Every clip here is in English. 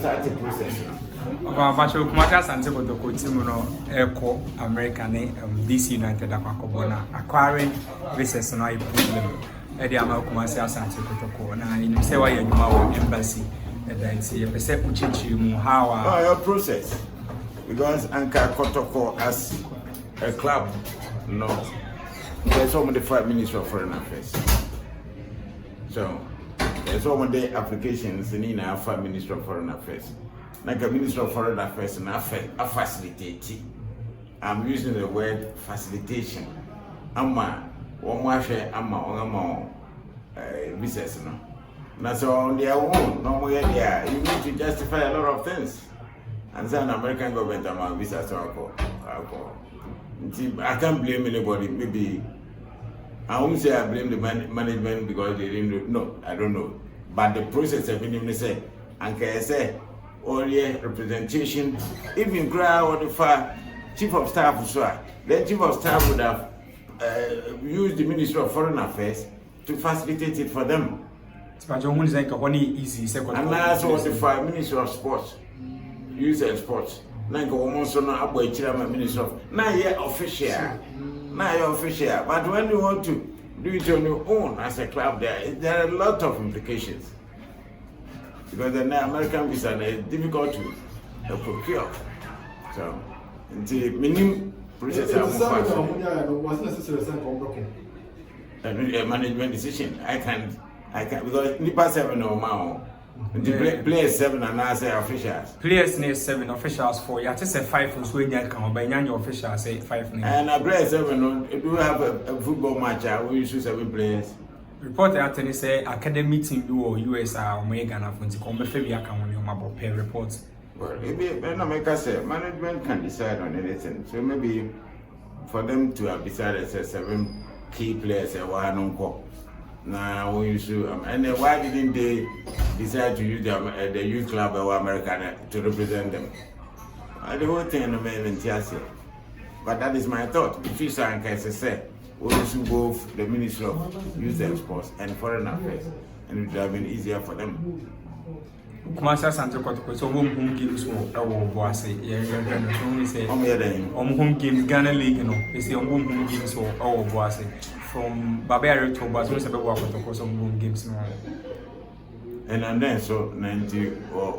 start the process. But you come at ASANTE Kotoko team no Echo American DC United akobona acquiring business no a problem. The amount come at ASANTE Kotoko na you say why you know embassy that see you say uchichi mu how our process because Anka Kotoko as a club no there's so many 5 minutes of foreign affairs. So there's so many applications in our 5 minutes of foreign affairs. Like a Minister of Foreign Affairs and a facilitating. I'm using the word facilitation. Amma, one more share, Amma, business. Now, so on their own, no more, yeah, you need to justify a lot of things. And then American government, I'm visa, so I can't blame anybody. Maybe I won't say I blame the management because they didn't know. I don't know. But the process, I mean, say, and can say, or representation, even crowd or the far chief of staff, then chief of staff would have used the Ministry of Foreign Affairs to facilitate it for them. And that's what the Ministry of Sports, Youth and Sports. Now almost no about chairman Ministry of now you're official, but when you want to do it on your own as a club, there are a lot of implications. Because the American visa is difficult to procure. So, the minimum process was necessary management decision. I can because Nipa 7 or Mao. The players 7 and I say officials. Players need 7 officials for you. Just say 5 so when you come, but your officials say 5 names. And a player 7 do have a football match. We use 7 players. Report that say academy team do US or Ghana for to come February account on your pay reports. Well, maybe management can decide on anything. So maybe for them to have decided say 7 key players were no. Now we used to and then why didn't they decide to use the youth club or America to represent them? The whole thing but that is my thought. If you say we should go the Ministry of Youth and Sports and Foreign Affairs, and it would have been easier for them. Commercial Santa Kotoko, so home games for our boss. Home games, Ghana League, you know, it's the home games for our boss. From Barbarian to Bazos, about Kotoko, some home games. And then so 90 or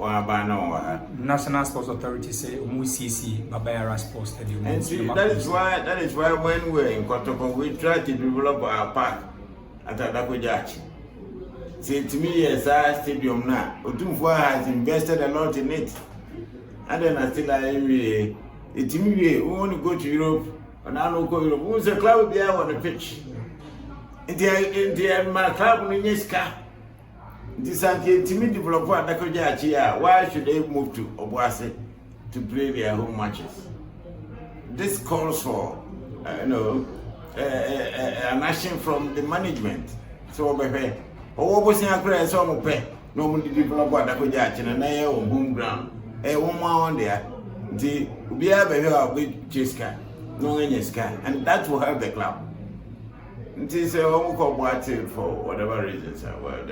National Sports Authority say MUCC Barbarian Sports Stadium. And see, that is why when we're in Kotoko, we try to develop our park at Adakojachi. See, to me, yes, our stadium now. Otumfua has invested a lot in it. And then I still it's me, we want to go to Europe, and I don't go to Europe. Who's a club there on the pitch? In my club, in Yeska. This timid developer at Dakojachi, why should they move to Obuasi to play their home matches? This calls for, an action from the management. So, baby, what was your prayer? So, no one developer at Dakojachi and I own home ground. A woman on there, the Bia with Jiska, no Yeska, and that will help the club. It is a home called Boateng for whatever reasons. Well,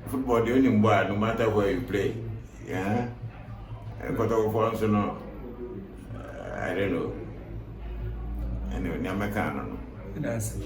football the only boy, no matter where you play. Yeah. And Kotoko for us, no, I don't know. Anyway, I'm a canon. That's